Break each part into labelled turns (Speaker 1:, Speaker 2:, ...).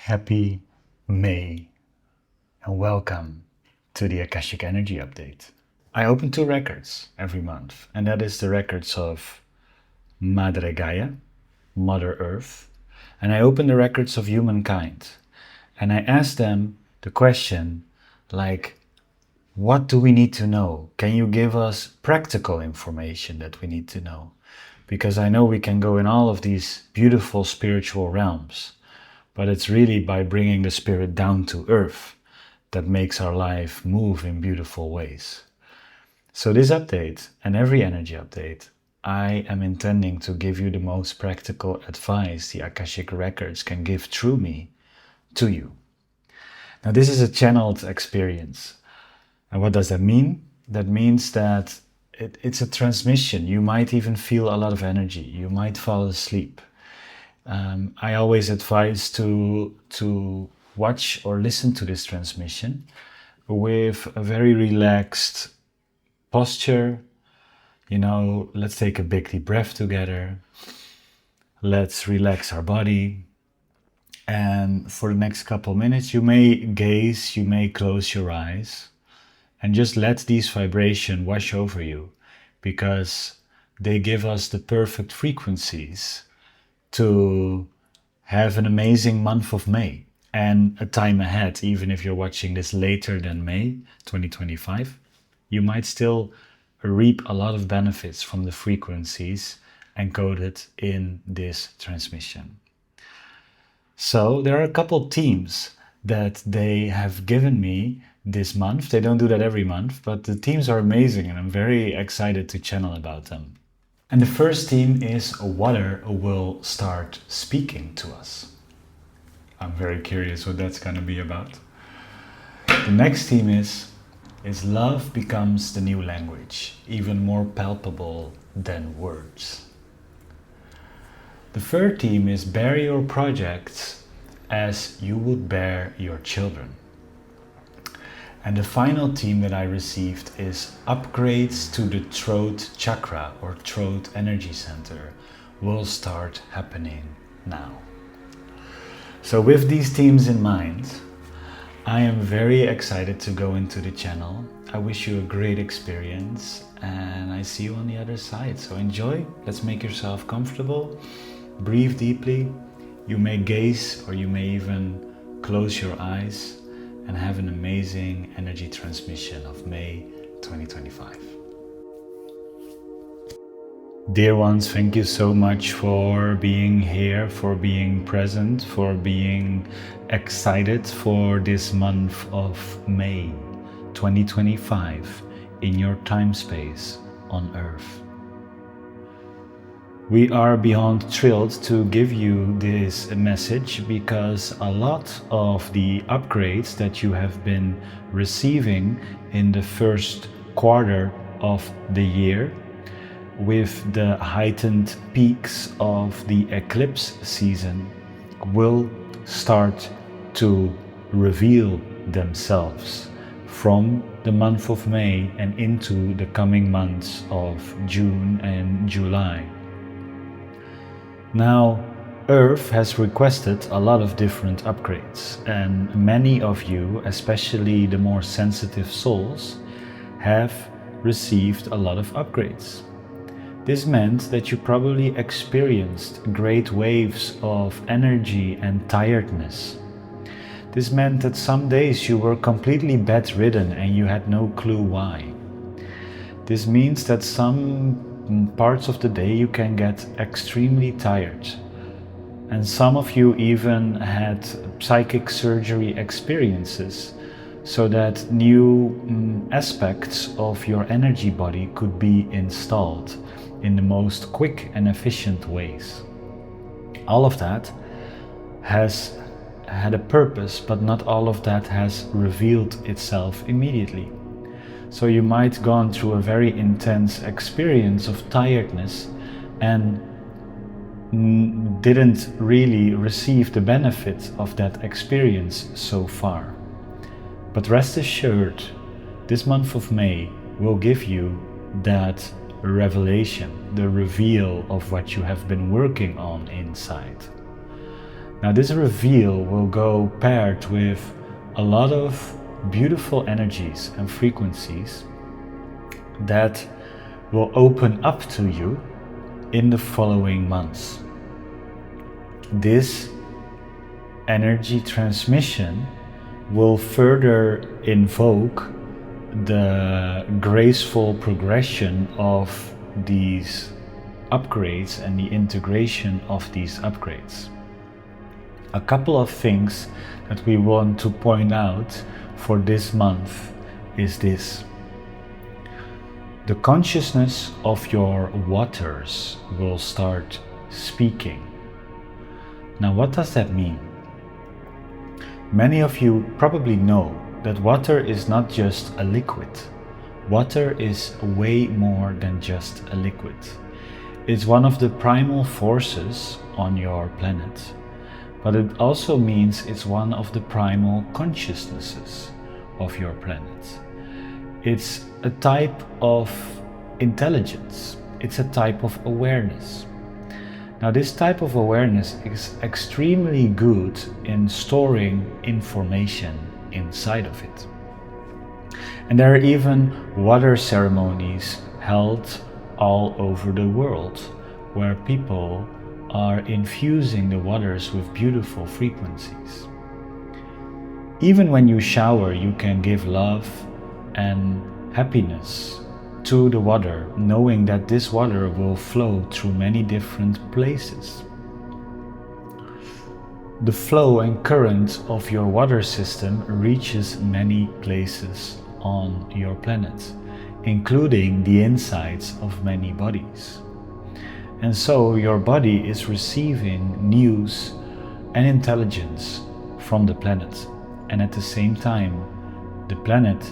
Speaker 1: Happy May and welcome to the Akashic Energy Update. I open 2 records every month, and that is the records of Madre Gaia, Mother Earth, and I open the records of Humankind. And I ask them the question like, what do we need to know? Can you give us practical information that we need to know? Because I know we can go in all of these beautiful spiritual realms, but it's really by bringing the spirit down to earth that makes our life move in beautiful ways. So this update and every energy update, I am intending to give you the most practical advice the Akashic records can give through me to you. Now this is a channeled experience. And what does that mean? That means that it's a transmission. You might even feel a lot of energy. You might fall asleep. I always advise to watch or listen to this transmission with a very relaxed posture. You know, let's take a big deep breath together. Let's relax our body. And for the next couple minutes, you may gaze, you may close your eyes, and just let these vibrations wash over you, because they give us the perfect frequencies to have an amazing month of May and a time ahead. Even if you're watching this later than May 2025, you might still reap a lot of benefits from the frequencies encoded in this transmission. So there are a couple themes that they have given me this month. They don't do that every month, but the themes are amazing and I'm very excited to channel about them. And the first theme is water will start speaking to us. I'm very curious what that's going to be about. The next theme is love becomes the new language, even more palpable than words. The third theme is bear your projects as you would bear your children. And the final theme that I received is upgrades to the throat chakra or throat energy center will start happening now. So with these themes in mind, I am very excited to go into the channel. I wish you a great experience and I see you on the other side. So enjoy, let's make yourself comfortable, breathe deeply. You may gaze or you may even close your eyes and have an amazing energy transmission of May 2025. Dear ones, thank you so much for being here, for being present, for being excited for this month of May 2025 in your time space on Earth. We are beyond thrilled to give you this message because a lot of the upgrades that you have been receiving in the first quarter of the year, with the heightened peaks of the eclipse season, will start to reveal themselves from the month of May and into the coming months of June and July. Now, Earth has requested a lot of different upgrades, and many of you, especially the more sensitive souls, have received a lot of upgrades. This meant that you probably experienced great waves of energy and tiredness. This meant that some days you were completely bedridden and you had no clue why. This means that some parts of the day you can get extremely tired, and some of you even had psychic surgery experiences so that new aspects of your energy body could be installed in the most quick and efficient ways. All of that has had a purpose, but not all of that has revealed itself immediately. So you might have gone through a very intense experience of tiredness and didn't really receive the benefit of that experience so far. But rest assured, this month of May will give you that revelation, the reveal of what you have been working on inside. Now this reveal will go paired with a lot of beautiful energies and frequencies that will open up to you in the following months. This energy transmission will further invoke the graceful progression of these upgrades and the integration of these upgrades. A couple of things that we want to point out for this month is this. The consciousness of your waters will start speaking. Now, what does that mean? Many of you probably know that water is not just a liquid. Water is way more than just a liquid. It's one of the primal forces on your planet, but it also means it's one of the primal consciousnesses of your planet. It's a type of intelligence. It's a type of awareness. Now, this type of awareness is extremely good in storing information inside of it. And there are even water ceremonies held all over the world where people are infusing the waters with beautiful frequencies. Even when you shower, you can give love and happiness to the water, knowing that this water will flow through many different places. The flow and current of your water system reaches many places on your planet, including the insides of many bodies. And so your body is receiving news and intelligence from the planet, and at the same time, the planet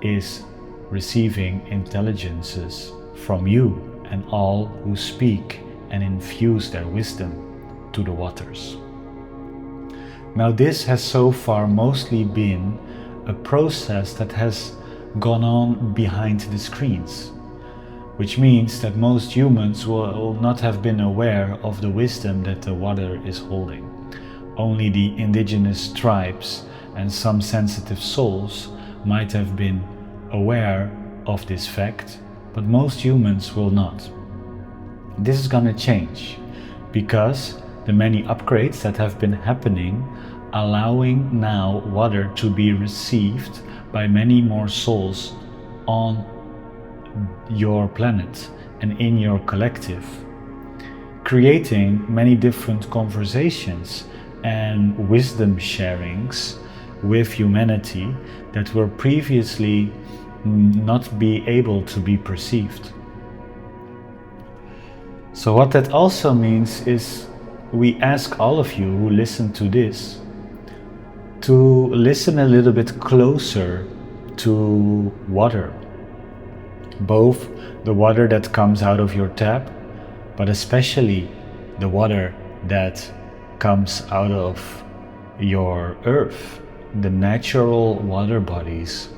Speaker 1: is receiving intelligences from you and all who speak and infuse their wisdom to the waters. Now, this has so far mostly been a process that has gone on behind the screens, which means that most humans will not have been aware of the wisdom that the water is holding. Only the indigenous tribes and some sensitive souls might have been aware of this fact, but most humans will not. This is gonna change because the many upgrades that have been happening, allowing now water to be received by many more souls on your planet and in your collective, creating many different conversations and wisdom sharings with humanity that were previously not be able to be perceived. So what that also means is we ask all of you who listen to this to listen a little bit closer to water, both the water that comes out of your tap, but especially the water that comes out of your earth, the natural water bodies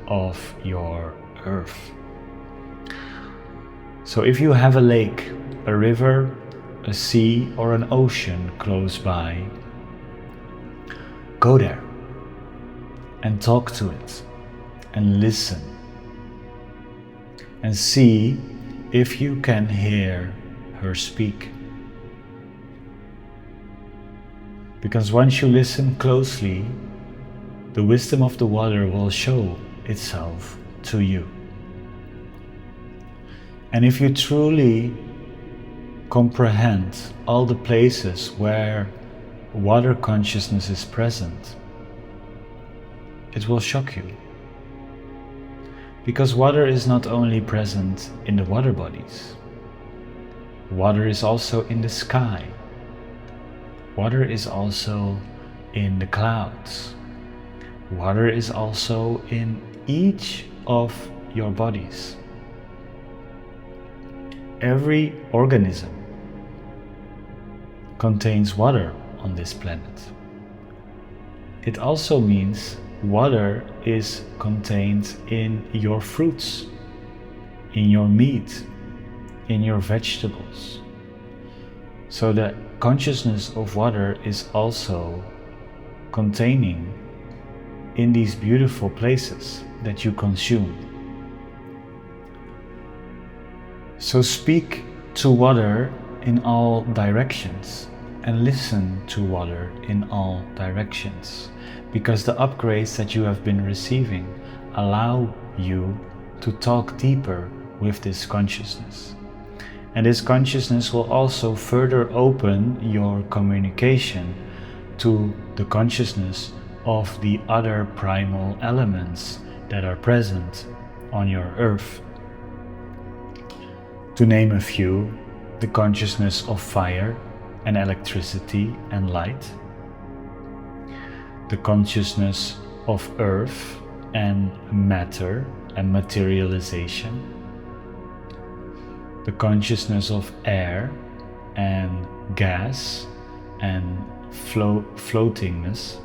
Speaker 1: of your earth. So if you have a lake, a river, a sea, or an ocean close by, go there and talk to it and listen and see if you can hear her speak. Because once you listen closely, the wisdom of the water will show itself to you. And if you truly comprehend all the places where water consciousness is present, it will shock you. Because water is not only present in the water bodies, water is also in the sky. Water is also in the clouds. Water is also in each of your bodies. Every organism contains water on this planet. It also means water is contained in your fruits, in your meat, in your vegetables. So the consciousness of water is also containing in these beautiful places that you consume. So speak to water in all directions and listen to water in all directions, because the upgrades that you have been receiving allow you to talk deeper with this consciousness. And this consciousness will also further open your communication to the consciousness of the other primal elements that are present on your earth. To name a few, the consciousness of fire and electricity and light, the consciousness of earth and matter and materialization, the consciousness of air and gas and floatingness,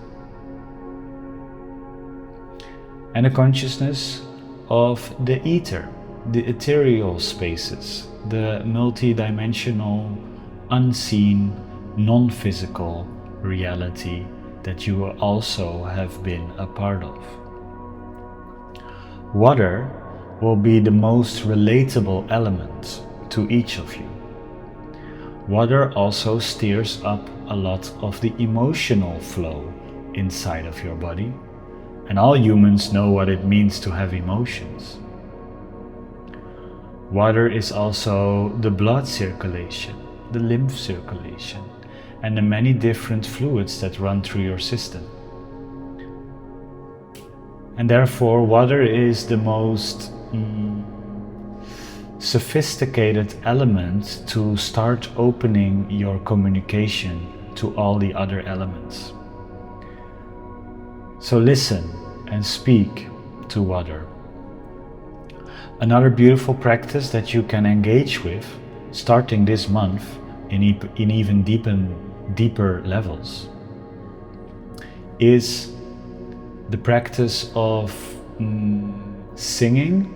Speaker 1: and the consciousness of the ether, the ethereal spaces, the multi-dimensional, unseen, non-physical reality that you also have been a part of. Water will be the most relatable element to each of you. Water also steers up a lot of the emotional flow inside of your body, and all humans know what it means to have emotions. Water is also the blood circulation, the lymph circulation, and the many different fluids that run through your system. And therefore, water is the most sophisticated element to start opening your communication to all the other elements. So listen and speak to water. Another beautiful practice that you can engage with starting this month in even deeper levels is the practice of singing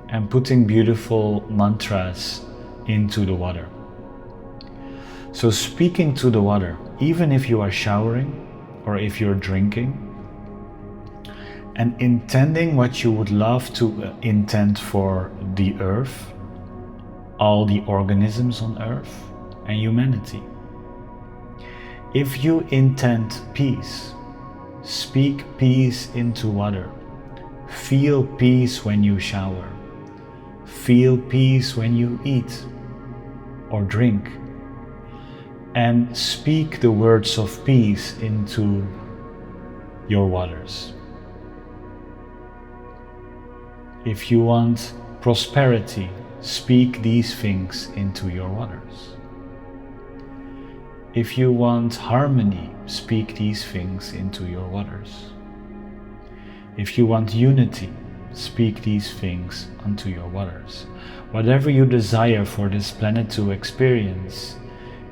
Speaker 1: and putting beautiful mantras into the water. So speaking to the water, even if you are showering or if you're drinking, and intending what you would love to intend for the earth, all the organisms on earth, and humanity. If you intend peace, speak peace into water. Feel peace when you shower. Feel peace when you eat or drink. And speak the words of peace into your waters. If you want prosperity, speak these things into your waters. If you want harmony, speak these things into your waters. If you want unity, speak these things unto your waters. Whatever you desire for this planet to experience,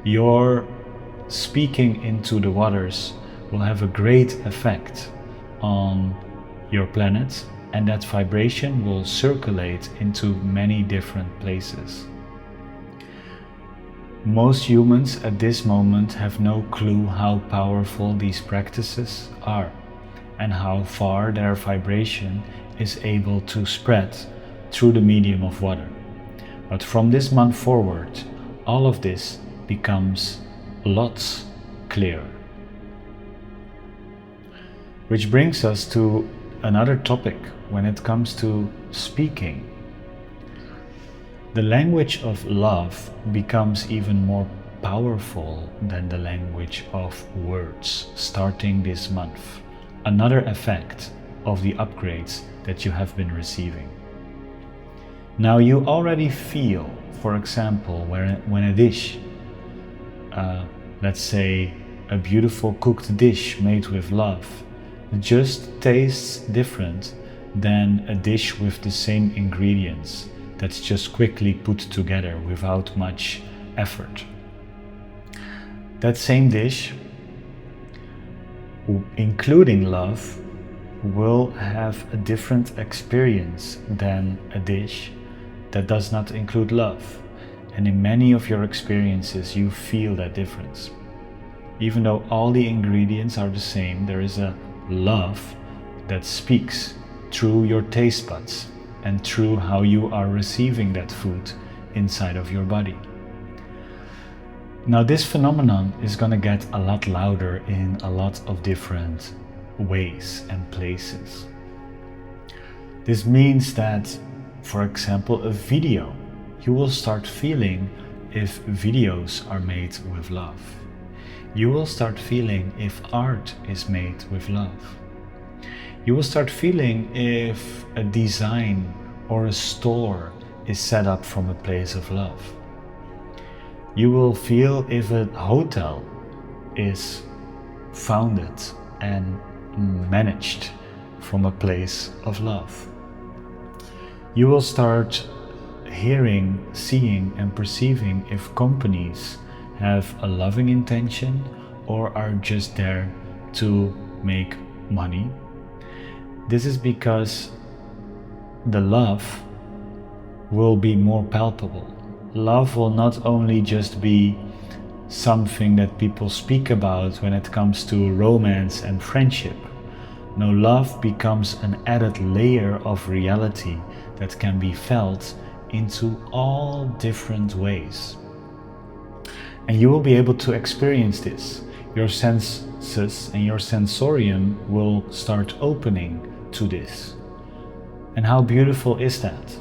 Speaker 1: your speaking into the waters will have a great effect on your planet, and that vibration will circulate into many different places. Most humans at this moment have no clue how powerful these practices are and how far their vibration is able to spread through the medium of water. But from this month forward, all of this becomes lots clearer. Which brings us to another topic when it comes to speaking. The language of love becomes even more powerful than the language of words starting this month. Another effect of the upgrades that you have been receiving. Now you already feel, for example, when a dish, let's say a beautiful cooked dish made with love, just tastes different than a dish with the same ingredients that's just quickly put together without much effort. That same dish, including love, will have a different experience than a dish that does not include love. And in many of your experiences, you feel that difference. Even though all the ingredients are the same, there is a love that speaks through your taste buds and through how you are receiving that food inside of your body. Now, this phenomenon is going to get a lot louder in a lot of different ways and places. This means that, for example, a video, you will start feeling if videos are made with love. You will start feeling if art is made with love. You will start feeling if a design or a store is set up from a place of love. You will feel if a hotel is founded and managed from a place of love. You will start hearing, seeing and perceiving if companies have a loving intention or are just there to make money. This is because the love will be more palpable. Love will not only just be something that people speak about when it comes to romance and friendship. No, love becomes an added layer of reality that can be felt into all different ways. And you will be able to experience this. Your senses and your sensorium will start opening to this. And how beautiful is that?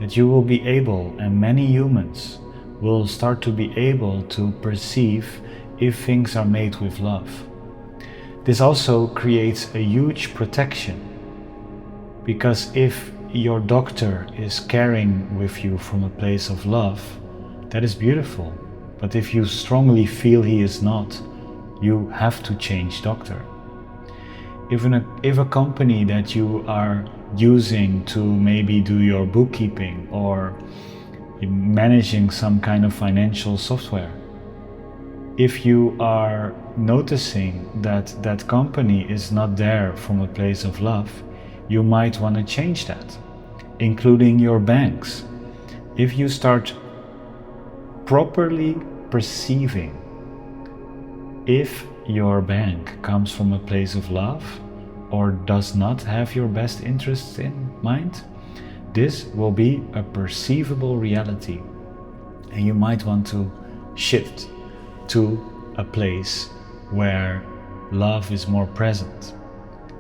Speaker 1: That you will be able, and many humans will start to be able to perceive if things are made with love. This also creates a huge protection, because if your doctor is caring with you from a place of love, that is beautiful. But if you strongly feel he is not, you have to change doctor. If a company that you are using to maybe do your bookkeeping or managing some kind of financial software, if you are noticing that that company is not there from a place of love, you might want to change that, including your banks. If you start properly perceiving if your bank comes from a place of love or does not have your best interests in mind, this will be a perceivable reality, and you might want to shift to a place where love is more present,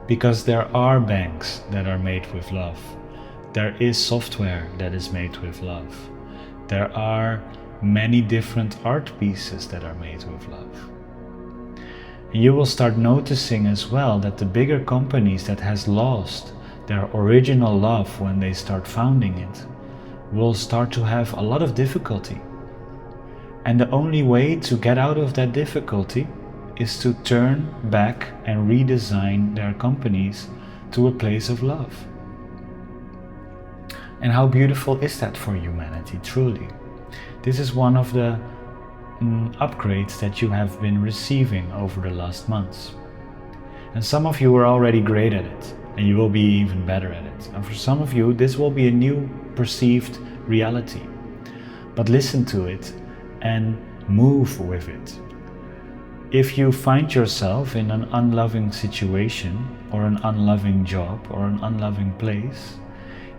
Speaker 1: because there are banks that are made with love. There is software that is made with love. There are many different art pieces that are made with love. And you will start noticing as well that the bigger companies that has lost their original love when they start founding it will start to have a lot of difficulty. And the only way to get out of that difficulty is to turn back and redesign their companies to a place of love. And how beautiful is that for humanity, truly? This is one of the upgrades that you have been receiving over the last months. And some of you are already great at it, and you will be even better at it. And for some of you, this will be a new perceived reality. But listen to it and move with it. If you find yourself in an unloving situation, or an unloving job, or an unloving place,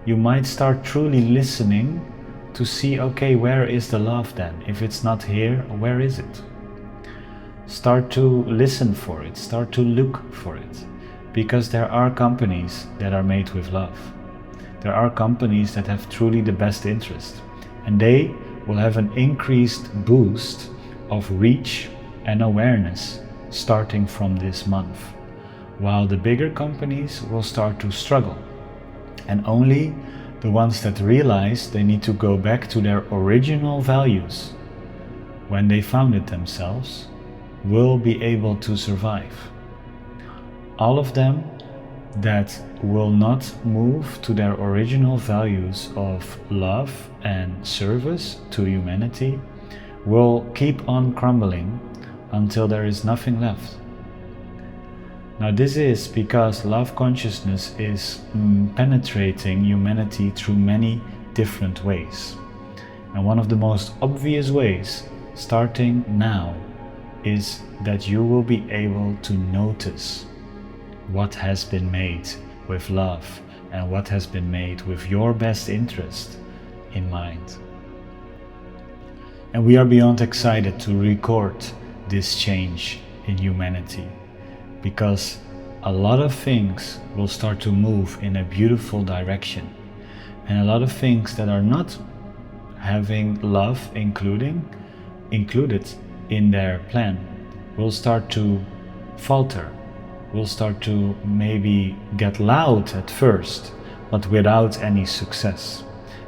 Speaker 1: you might start truly listening to see, okay, where is the love then? If it's not here, where is it? Start to listen for it, start to look for it, because there are companies that are made with love. There are companies that have truly the best interest, and they will have an increased boost of reach and awareness starting from this month, while the bigger companies will start to struggle. And only the ones that realize they need to go back to their original values when they founded themselves will be able to survive. All of them that will not move to their original values of love and service to humanity will keep on crumbling until there is nothing left. Now, this is because love consciousness is penetrating humanity through many different ways. And one of the most obvious ways, starting now, is that you will be able to notice what has been made with love and what has been made with your best interest in mind. And we are beyond excited to record this change in humanity, because a lot of things will start to move in a beautiful direction, and a lot of things that are not having love included in their plan will start to falter, will start to maybe get loud at first, but without any success,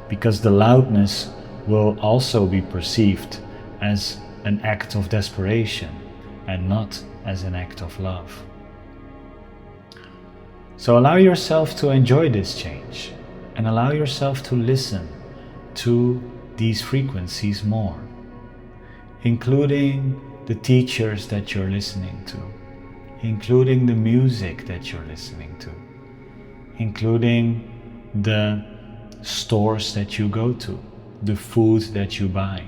Speaker 1: because the loudness will also be perceived as an act of desperation and not as an act of love. So allow yourself to enjoy this change and allow yourself to listen to these frequencies more, including the teachers that you're listening to, including the music that you're listening to, including the stores that you go to, the food that you buy.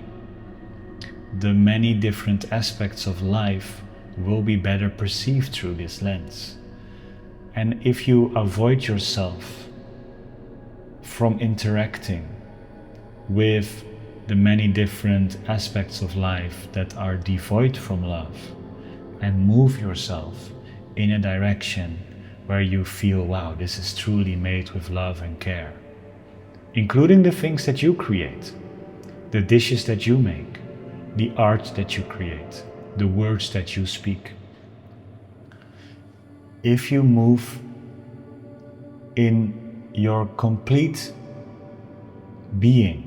Speaker 1: The many different aspects of life will be better perceived through this lens. And if you avoid yourself from interacting with the many different aspects of life that are devoid from love, and move yourself in a direction where you feel, wow, this is truly made with love and care, including the things that you create, the dishes that you make, the art that you create, the words that you speak. If you move in your complete being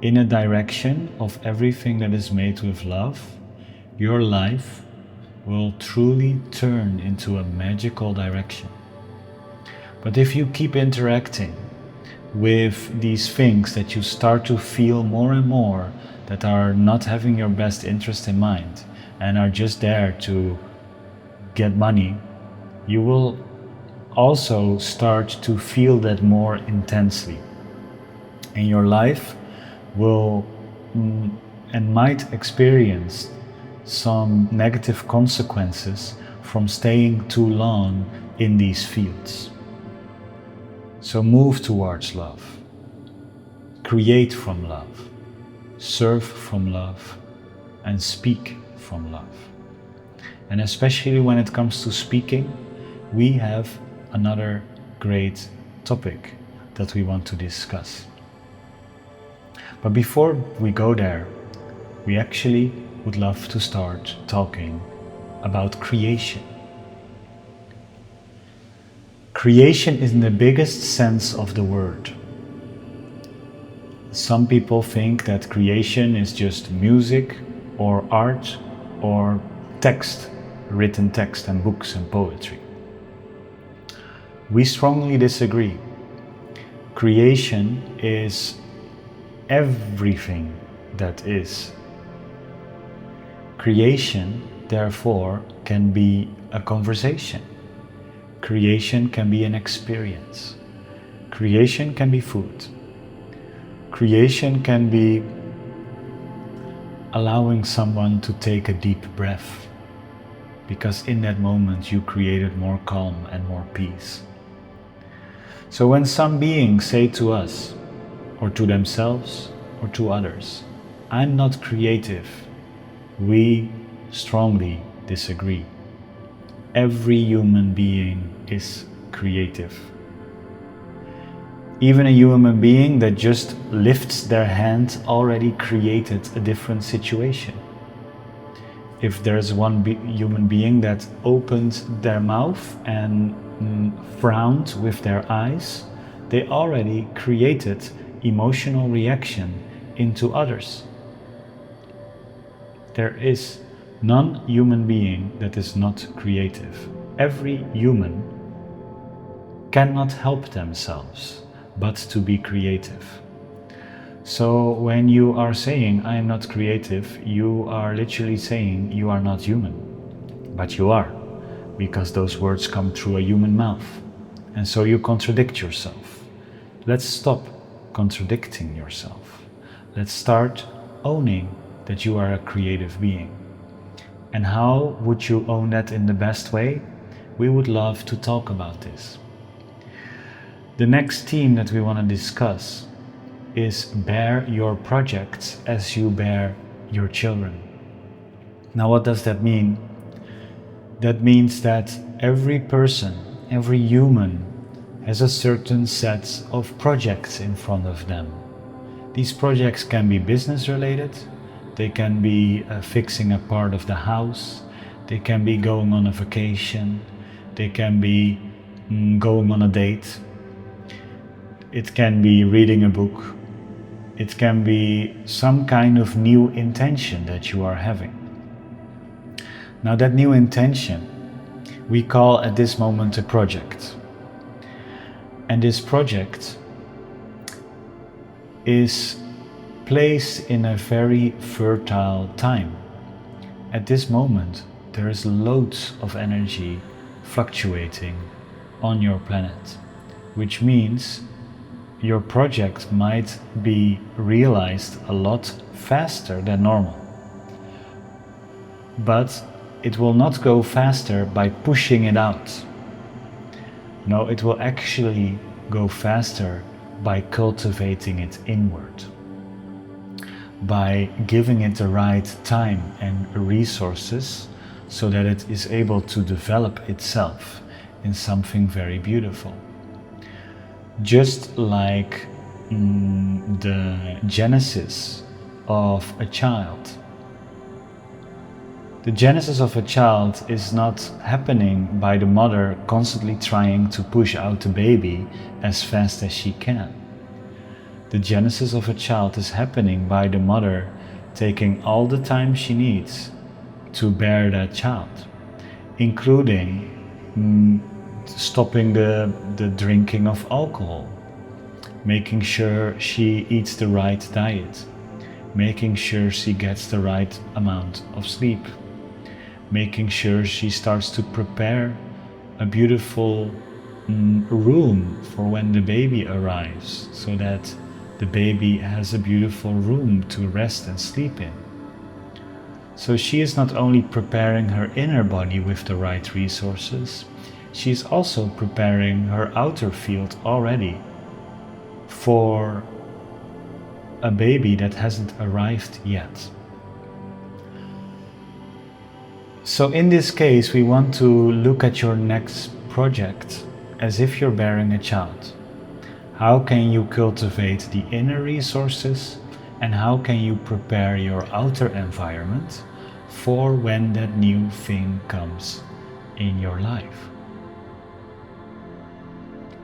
Speaker 1: in a direction of everything that is made with love, your life will truly turn into a magical direction. But if you keep interacting with these things that you start to feel more and more that are not having your best interest in mind and are just there to get money, you will also start to feel that more intensely. And your life will and might experience some negative consequences from staying too long in these fields. So move towards love, create from love, serve from love, and speak from love. And especially when it comes to speaking, we have another great topic that we want to discuss. But before we go there, we actually would love to start talking about creation. Creation is in the biggest sense of the word. Some people think that creation is just music or art or text, written text and books and poetry. We strongly disagree. Creation is everything that is. Creation, therefore, can be a conversation. Creation can be an experience. Creation can be food. Creation can be allowing someone to take a deep breath, because in that moment you created more calm and more peace. So when some beings say to us, or to themselves, or to others, I'm not creative, we strongly disagree. Every human being is creative. Even a human being that just lifts their hand already created a different situation. If there's one human being that opened their mouth and frowned with their eyes, they already created emotional reaction into others. There is non-human being that is not creative. Every human cannot help themselves but to be creative. So when you are saying I am not creative, you are literally saying you are not human. But you are, because those words come through a human mouth. And so you contradict yourself. Let's stop contradicting yourself. Let's start owning that you are a creative being. And how would you own that in the best way? We would love to talk about this. The next theme that we want to discuss is bear your projects as you bear your children. Now, what does that mean? That means that every person, every human has a certain set of projects in front of them. These projects can be business related, they can be fixing a part of the house, they can be going on a vacation, they can be going on a date, it can be reading a book, it can be some kind of new intention that you are having. Now that new intention we call at this moment a project. And this project is placed in a very fertile time. At this moment, there is loads of energy fluctuating on your planet, which means your project might be realized a lot faster than normal. But it will not go faster by pushing it out. No, it will actually go faster by cultivating it inward, by giving it the right time and resources so that it is able to develop itself in something very beautiful. Just like the genesis of a child. The genesis of a child is not happening by the mother constantly trying to push out the baby as fast as she can. The genesis of a child is happening by the mother taking all the time she needs to bear that child, including stopping the drinking of alcohol, making sure she eats the right diet, making sure she gets the right amount of sleep, making sure she starts to prepare a beautiful room for when the baby arrives, so that the baby has a beautiful room to rest and sleep in. So she is not only preparing her inner body with the right resources, she is also preparing her outer field already for a baby that hasn't arrived yet. So in this case, we want to look at your next project as if you're bearing a child. How can you cultivate the inner resources, and how can you prepare your outer environment for when that new thing comes in your life?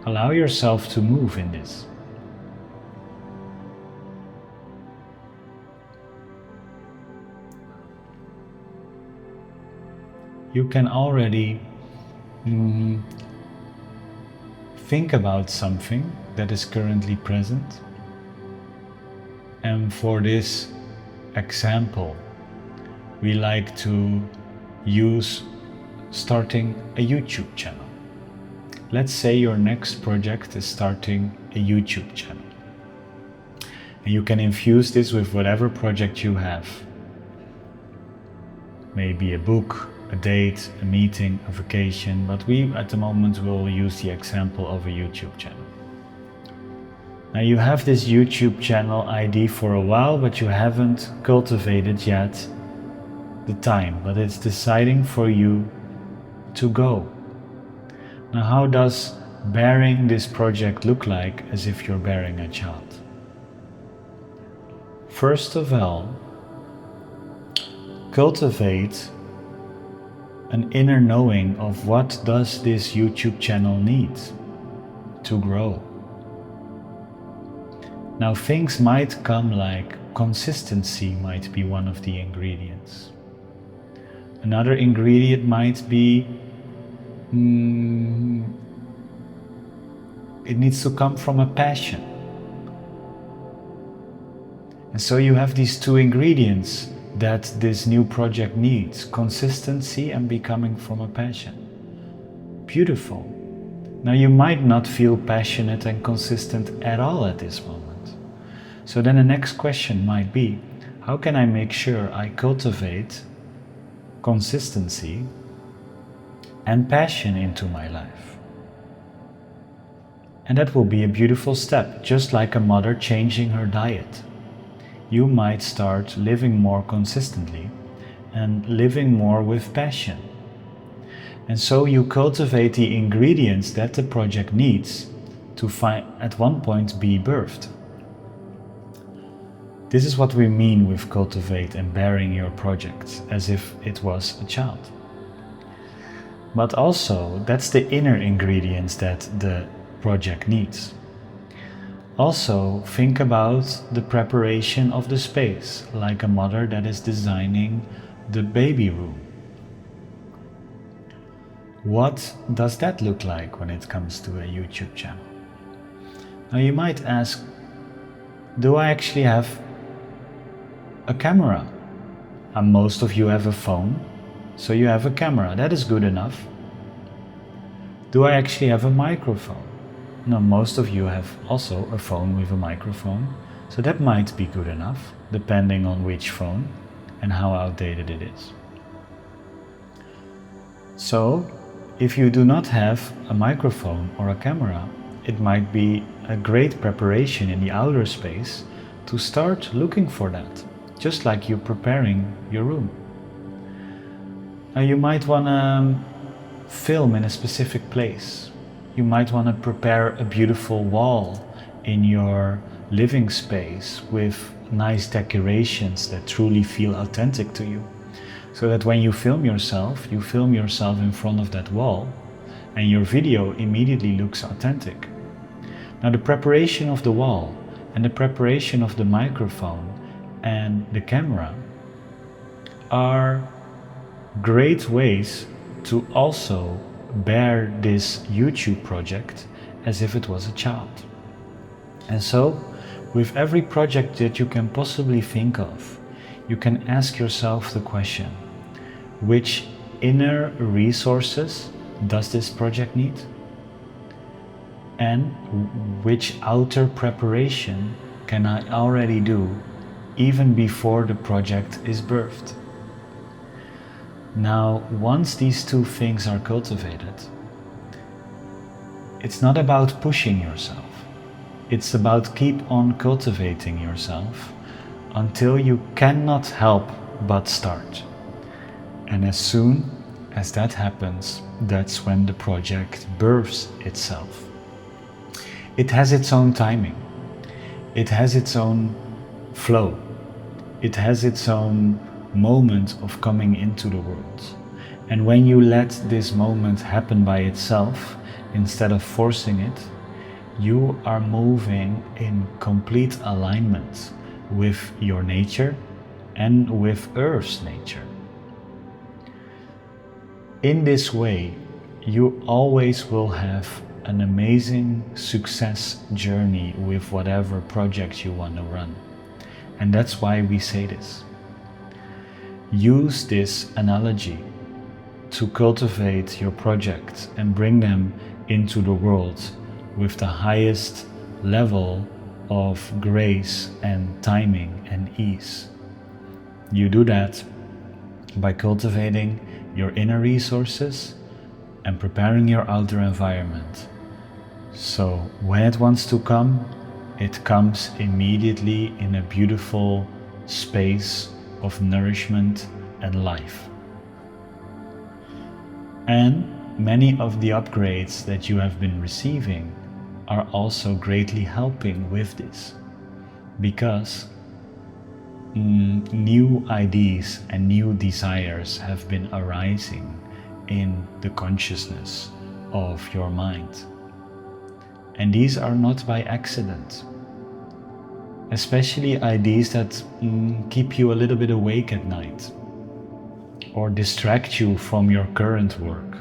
Speaker 1: Allow yourself to move in this. You can already think about something that is currently present. And for this example, we like to use starting a YouTube channel. Let's say your next project is starting a YouTube channel. And you can infuse this with whatever project you have. Maybe a book, a date, a meeting, a vacation, but we at the moment will use the example of a YouTube channel. Now you have this YouTube channel ID for a while, but you haven't cultivated yet the time, but it's deciding for you to go. Now how does bearing this project look like as if you're bearing a child? First of all, cultivate an inner knowing of what does this YouTube channel need to grow. Now things might come like consistency might be one of the ingredients. Another ingredient might be it needs to come from a passion. And so you have these two ingredients that this new project needs: consistency and becoming from a passion. Beautiful. Now you might not feel passionate and consistent at all at this moment. So then the next question might be, how can I make sure I cultivate consistency and passion into my life? And that will be a beautiful step, just like a mother changing her diet. You might start living more consistently and living more with passion. And so you cultivate the ingredients that the project needs to at one point be birthed. This is what we mean with cultivate and bearing your project as if it was a child. But also, that's the inner ingredients that the project needs. Also, think about the preparation of the space, like a mother that is designing the baby room. What does that look like when it comes to a YouTube channel? Now you might ask, do I actually have a camera? And most of you have a phone, so you have a camera, that is good enough. Do I actually have a microphone? No, most of you have also a phone with a microphone, so that might be good enough, depending on which phone and how outdated it is. So, if you do not have a microphone or a camera, it might be a great preparation in the outer space to start looking for that, just like you're preparing your room. Now you might want to film in a specific place. You might want to prepare a beautiful wall in your living space with nice decorations that truly feel authentic to you. So that when you film yourself in front of that wall and your video immediately looks authentic. Now the preparation of the wall and the preparation of the microphone and the camera are great ways to also bear this YouTube project as if it was a child. And so, with every project that you can possibly think of, you can ask yourself the question, which inner resources does this project need? And which outer preparation can I already do even before the project is birthed? Now, once these two things are cultivated, it's not about pushing yourself. It's about keep on cultivating yourself until you cannot help but start. And as soon as that happens, that's when the project births itself. It has its own timing. It has its own flow. It has its own moment of coming into the world. And when you let this moment happen by itself, instead of forcing it, you are moving in complete alignment with your nature and with Earth's nature. In this way, you always will have an amazing success journey with whatever project you want to run. And that's why we say this. Use this analogy to cultivate your projects and bring them into the world with the highest level of grace and timing and ease. You do that by cultivating your inner resources and preparing your outer environment. So when it wants to come, it comes immediately in a beautiful space of nourishment and life. And many of the upgrades that you have been receiving are also greatly helping with this, because new ideas and new desires have been arising in the consciousness of your mind. And these are not by accident. Especially ideas that keep you a little bit awake at night or distract you from your current work.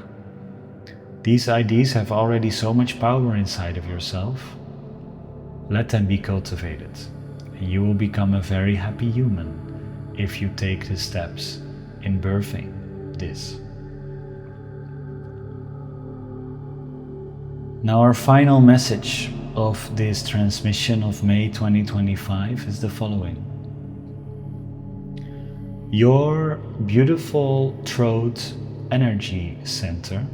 Speaker 1: These ideas have already so much power inside of yourself. Let them be cultivated, and you will become a very happy human if you take the steps in birthing this. Now, our final message of this transmission of May 2025 is the following. Your beautiful throat energy center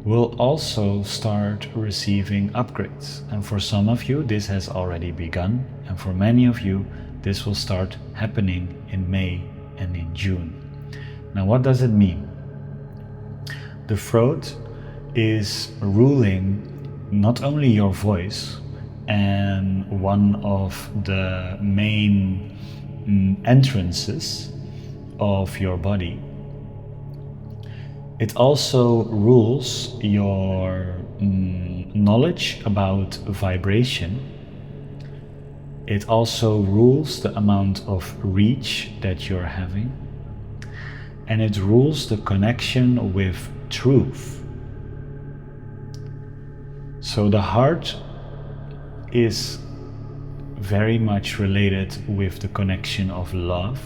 Speaker 1: will also start receiving upgrades. And for some of you, this has already begun. And for many of you, this will start happening in May and in June. Now, what does it mean? The throat is ruling not only your voice and one of the main entrances of your body, it also rules your knowledge about vibration. It also rules the amount of reach that you're having, and it rules the connection with truth. So the heart is very much related with the connection of love.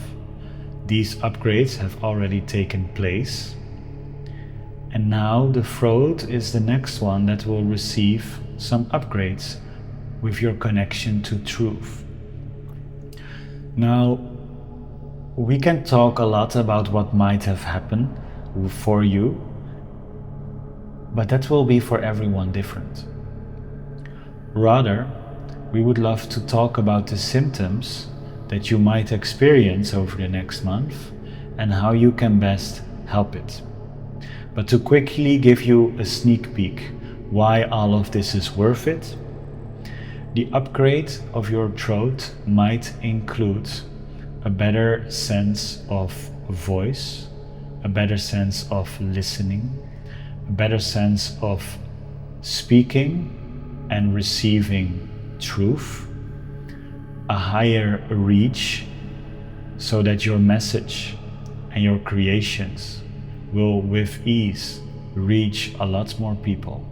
Speaker 1: These upgrades have already taken place, and now the throat is the next one that will receive some upgrades with your connection to truth. Now, we can talk a lot about what might have happened for you, but that will be for everyone different. Rather, we would love to talk about the symptoms that you might experience over the next month and how you can best help it. But to quickly give you a sneak peek why all of this is worth it, the upgrade of your throat might include a better sense of voice, a better sense of listening, a better sense of speaking and receiving truth, a higher reach so that your message and your creations will with ease reach a lot more people.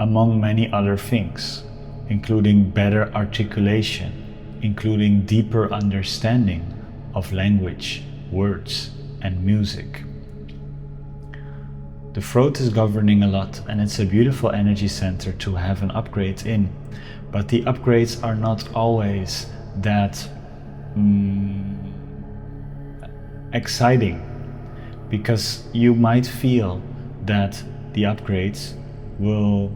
Speaker 1: Among many other things, including better articulation, including deeper understanding of language, words, and music. The throat is governing a lot, and it's a beautiful energy center to have an upgrade in. But the upgrades are not always that exciting, because you might feel that the upgrades will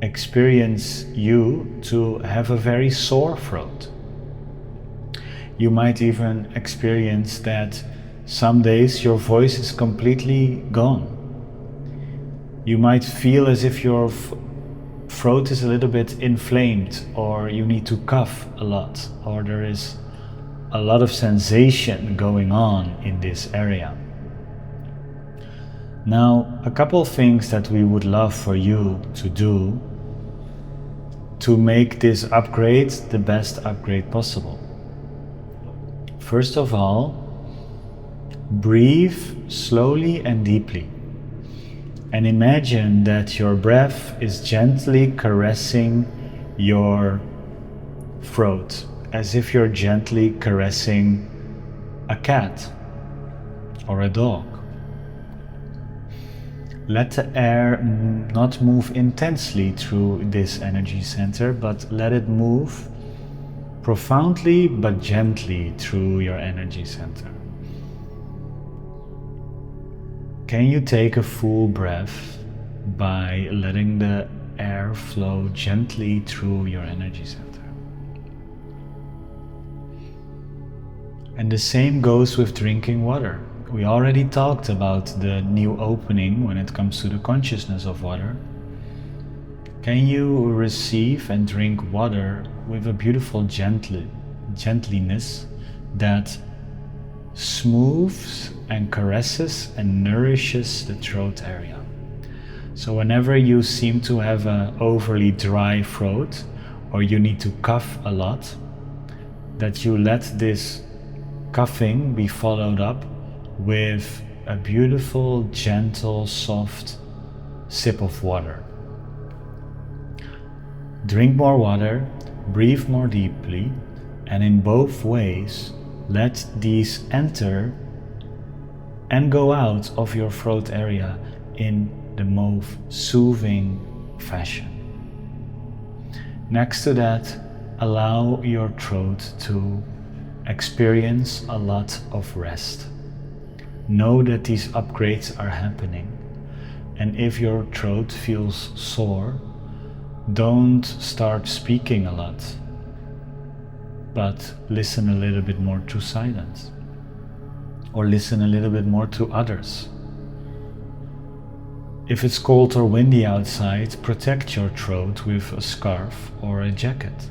Speaker 1: experience you to have a very sore throat. You might even experience that some days your voice is completely gone. You might feel as if your throat is a little bit inflamed, or you need to cough a lot, or there is a lot of sensation going on in this area. Now, a couple of things that we would love for you to do to make this upgrade the best upgrade possible. First of all, breathe slowly and deeply. And imagine that your breath is gently caressing your throat, as if you're gently caressing a cat or a dog. Let the air not move intensely through this energy center, but let it move profoundly but gently through your energy center. Can you take a full breath by letting the air flow gently through your energy center? And the same goes with drinking water. We already talked about the new opening when it comes to the consciousness of water. Can you receive and drink water with a beautiful gentleness that smooths and caresses and nourishes the throat area? So whenever you seem to have an overly dry throat, or you need to cough a lot, that you let this coughing be followed up with a beautiful, gentle, soft sip of water. Drink more water, breathe more deeply, and in both ways, let these enter and go out of your throat area in the most soothing fashion. Next to that, allow your throat to experience a lot of rest. Know that these upgrades are happening, and if your throat feels sore, don't start speaking a lot, but listen a little bit more to silence, or listen a little bit more to others. If it's cold or windy outside, protect your throat with a scarf or a jacket.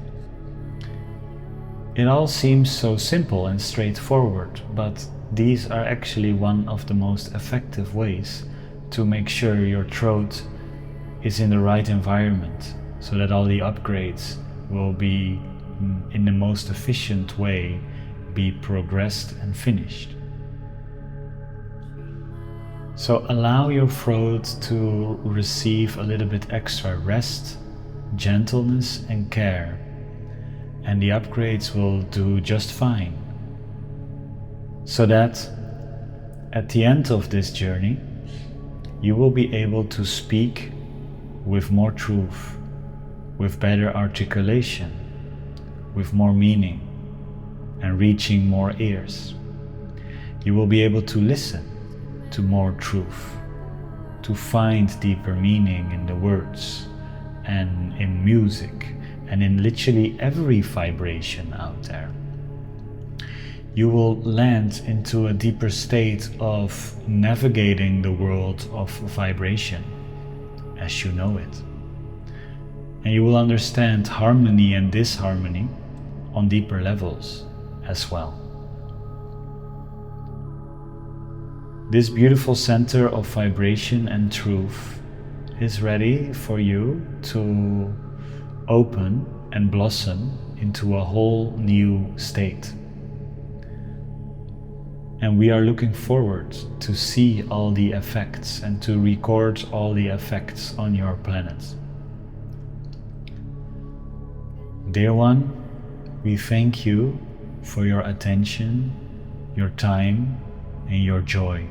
Speaker 1: It all seems so simple and straightforward, but these are actually one of the most effective ways to make sure your throat is in the right environment, so that all the upgrades will be in the most efficient way be progressed and finished. So allow your throat to receive a little bit extra rest, gentleness and care, and the upgrades will do just fine. So that at the end of this journey, you will be able to speak with more truth, with better articulation, with more meaning, and reaching more ears. You will be able to listen to more truth, to find deeper meaning in the words and in music and in literally every vibration out there. You will land into a deeper state of navigating the world of vibration as you know it. And you will understand harmony and disharmony on deeper levels as well. This beautiful center of vibration and truth is ready for you to open and blossom into a whole new state. And we are looking forward to see all the effects and to record all the effects on your planet. Dear one, we thank you for your attention, your time, and your joy.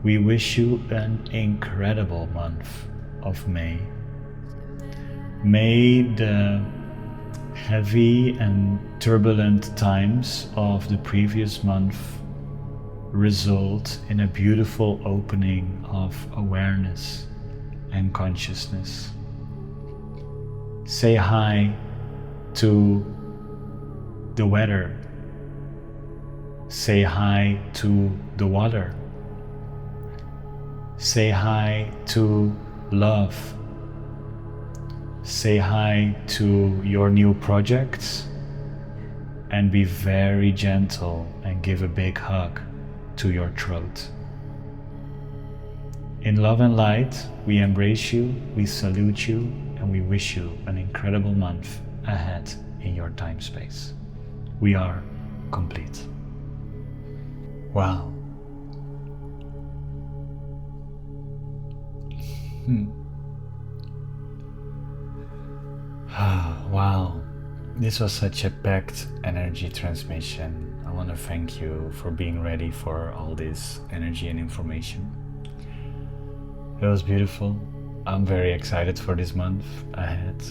Speaker 1: We wish you an incredible month of May. May the heavy and turbulent times of the previous month result in a beautiful opening of awareness and consciousness. Say hi to the weather. Say hi to the water. Say hi to love. Say hi to your new projects, and be very gentle and give a big hug to your throat. In love and light, we embrace you, we salute you, and we wish you an incredible month ahead in your time space. We are complete. Wow. Wow, this was such a packed energy transmission. I want to thank you for being ready for all this energy and information. It was beautiful. I'm very excited for this month ahead.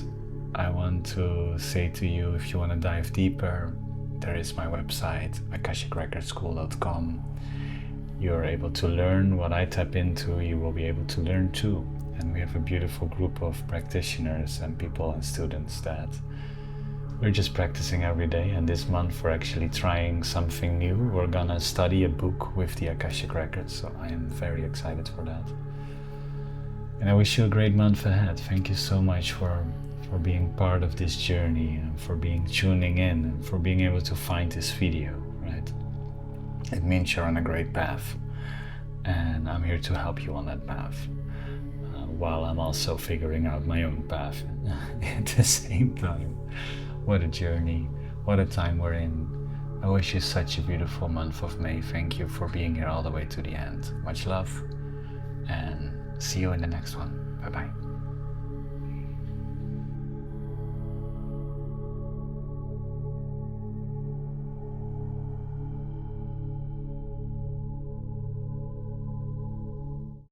Speaker 1: I want to say to you, if you want to dive deeper, there is my website, akashicrecordschool.com. You're able to learn what I tap into, you will be able to learn too. And we have a beautiful group of practitioners and people and students that we're just practicing every day. And this month we're actually trying something new. We're gonna study a book with the Akashic Records, so I am very excited for that. And I wish you a great month ahead. Thank you so much for being part of this journey and for tuning in and for being able to find this video, right? It means you're on a great path, and I'm here to help you on that path. While I'm also figuring out my own path at the same time. What a journey, what a time we're in. I wish you such a beautiful month of May. Thank you for being here all the way to the end. Much love, and see you in the next one. Bye-bye.